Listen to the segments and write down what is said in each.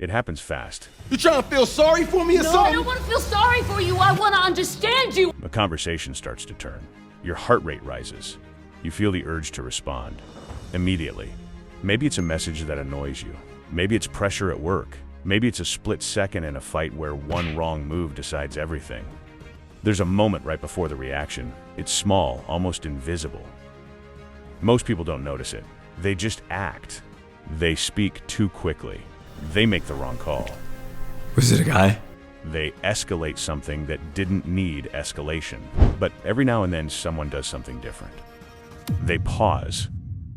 It happens fast. You trying to feel sorry for me or No, I something? don't want to feel sorry for you. I want to understand you. A conversation starts to turn. Your heart rate rises. You feel the urge to respond. Immediately. Maybe it's a message that annoys you. Maybe it's pressure at work. Maybe it's a split second in a fight where one wrong move decides everything. There's a moment right before the reaction. It's small, almost invisible. Most people don't notice it. They just act. They speak too quickly. They make the wrong call. Was it a guy? They escalate something that didn't need escalation. But every now and then someone does something different. They pause.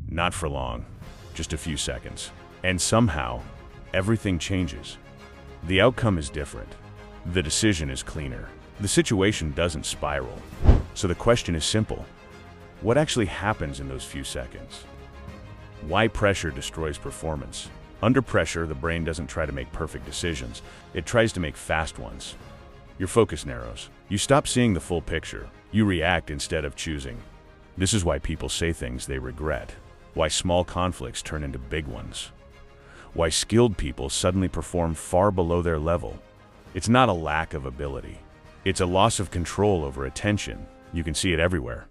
Not for long. Just a few seconds. And somehow, everything changes. The outcome is different. The decision is cleaner. The situation doesn't spiral. So the question is simple. What actually happens in those few seconds? Why pressure destroys performance? Under pressure, the brain doesn't try to make perfect decisions. It tries to make fast ones. Your focus narrows. You stop seeing the full picture. You react instead of choosing. This is why people say things they regret. Why small conflicts turn into big ones. Why skilled people suddenly perform far below their level. It's not a lack of ability. It's a loss of control over attention. You can see it everywhere.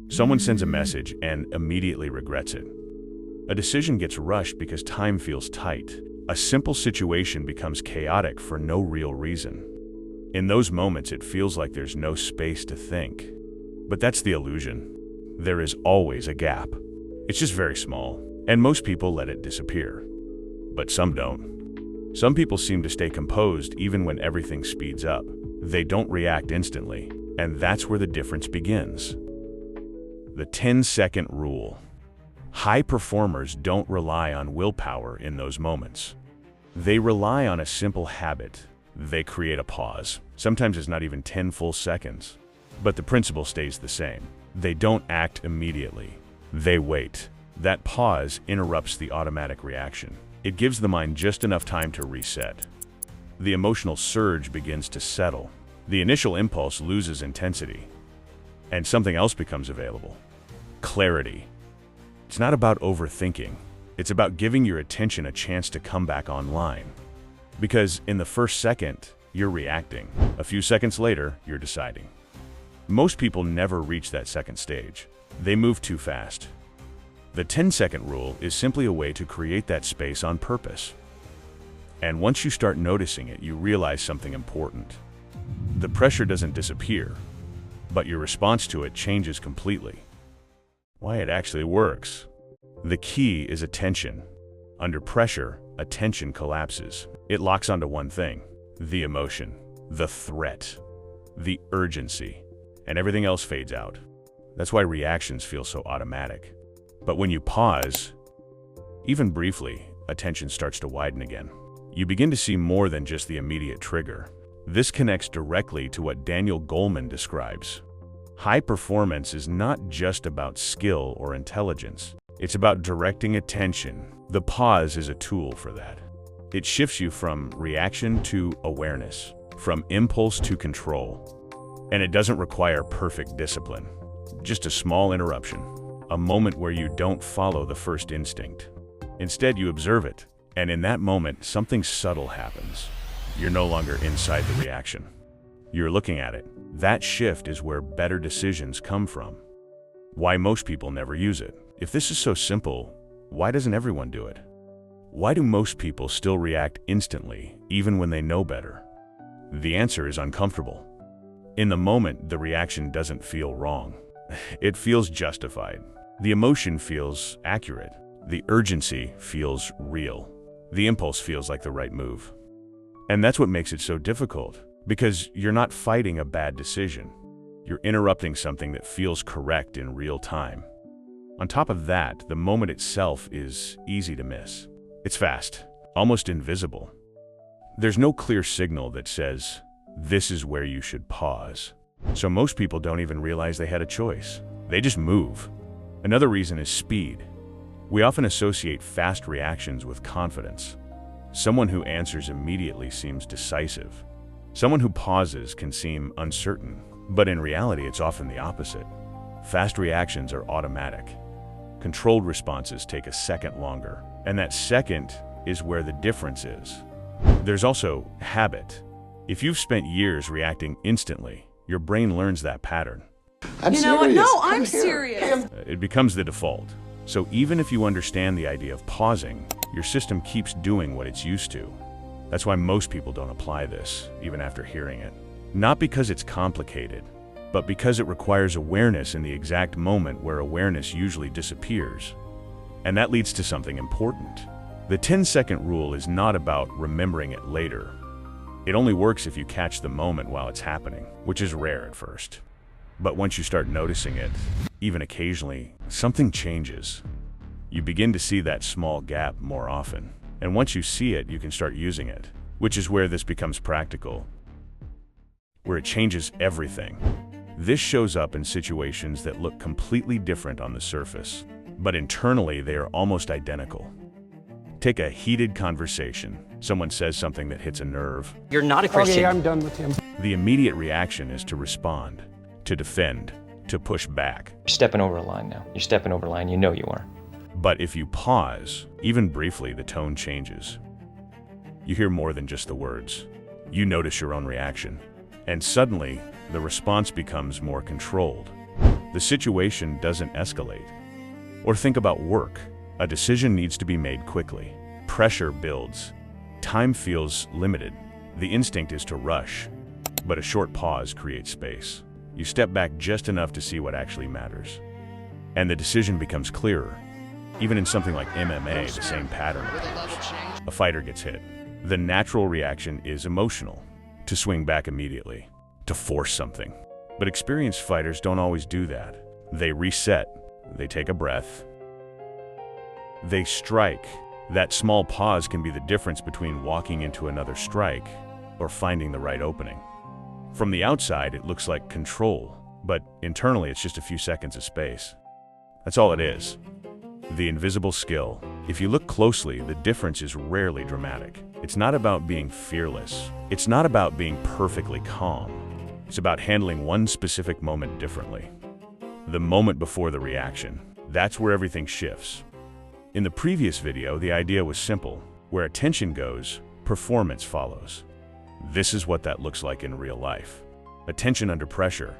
Someone sends a message and immediately regrets it. A decision gets rushed because time feels tight. A simple situation becomes chaotic for no real reason. In those moments, it feels like there's no space to think. But that's the illusion. There is always a gap. It's just very small, and most people let it disappear. But some don't. Some people seem to stay composed even when everything speeds up. They don't react instantly, and that's where the difference begins. The 10-second rule. High performers don't rely on willpower in those moments. They rely on a simple habit. They create a pause. Sometimes it's not even 10 full seconds. But the principle stays the same. They don't act immediately. They wait. That pause interrupts the automatic reaction. It gives the mind just enough time to reset. The emotional surge begins to settle. The initial impulse loses intensity. And something else becomes available. Clarity. It's not about overthinking. It's about giving your attention a chance to come back online. Because in the first second, you're reacting. A few seconds later, you're deciding. Most people never reach that second stage. They move too fast. The 10-second rule is simply a way to create that space on purpose. And once you start noticing it, you realize something important. The pressure doesn't disappear, but your response to it changes completely. Why it actually works. The key is attention. Under pressure, attention collapses. It locks onto one thing: the emotion, the threat, the urgency, and everything else fades out. That's why reactions feel so automatic. But when you pause, even briefly, attention starts to widen again. You begin to see more than just the immediate trigger. This connects directly to what Daniel Goleman describes. High performance is not just about skill or intelligence. It's about directing attention. The pause is a tool for that. It shifts you from reaction to awareness, from impulse to control. And it doesn't require perfect discipline. Just a small interruption, a moment where you don't follow the first instinct. Instead, you observe it. And in that moment, something subtle happens. You're no longer inside the reaction. You're looking at it. That shift is where better decisions come from. Why most people never use it. If this is so simple, why doesn't everyone do it? Why do most people still react instantly, even when they know better? The answer is uncomfortable. In the moment, the reaction doesn't feel wrong. It feels justified. The emotion feels accurate. The urgency feels real. The impulse feels like the right move. And that's what makes it so difficult, because you're not fighting a bad decision. You're interrupting something that feels correct in real time. On top of that, the moment itself is easy to miss. It's fast, almost invisible. There's no clear signal that says, this is where you should pause. So most people don't even realize they had a choice. They just move. Another reason is speed. We often associate fast reactions with confidence. Someone who answers immediately seems decisive. Someone who pauses can seem uncertain, but in reality it's often the opposite. Fast reactions are automatic. Controlled responses take a second longer, and that second is where the difference is. There's also habit. If you've spent years reacting instantly, your brain learns that pattern. You know what? No, I'm serious. It becomes the default. So even if you understand the idea of pausing, your system keeps doing what it's used to. That's why most people don't apply this, even after hearing it. Not because it's complicated, but because it requires awareness in the exact moment where awareness usually disappears. And that leads to something important. The 10-second rule is not about remembering it later. It only works if you catch the moment while it's happening, which is rare at first. But once you start noticing it, even occasionally, something changes. You begin to see that small gap more often. And once you see it, you can start using it, which is where this becomes practical, where it changes everything. This shows up in situations that look completely different on the surface, but internally they are almost identical. Take a heated conversation. Someone says something that hits a nerve. You're not a Christian. Okay, I'm done with him. The immediate reaction is to respond, to defend, to push back. You're stepping over a line now. You're stepping over a line. You know you are. But if you pause, even briefly, the tone changes. You hear more than just the words. You notice your own reaction. And suddenly, the response becomes more controlled. The situation doesn't escalate. Or think about work. A decision needs to be made quickly. Pressure builds. Time feels limited. The instinct is to rush. But a short pause creates space. You step back just enough to see what actually matters. And the decision becomes clearer. Even in something like MMA, the same pattern appears. A fighter gets hit. The natural reaction is emotional, to swing back immediately, to force something. But experienced fighters don't always do that. They reset, they take a breath, they strike. That small pause can be the difference between walking into another strike or finding the right opening. From the outside, it looks like control, but internally it's just a few seconds of space. That's all it is. The invisible skill. If you look closely, the difference is rarely dramatic. It's not about being fearless. It's not about being perfectly calm. It's about handling one specific moment differently. The moment before the reaction. That's where everything shifts. In the previous video, the idea was simple. Where attention goes, performance follows. This is what that looks like in real life. Attention under pressure.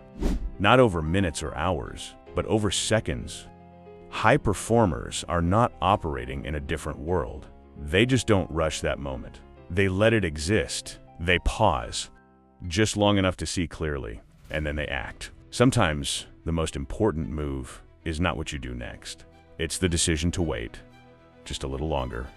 Not over minutes or hours, but over seconds. High performers are not operating in a different world. They just don't rush that moment. They let it exist. They pause, just long enough to see clearly, and then they act. Sometimes the most important move is not what you do next. It's the decision to wait just a little longer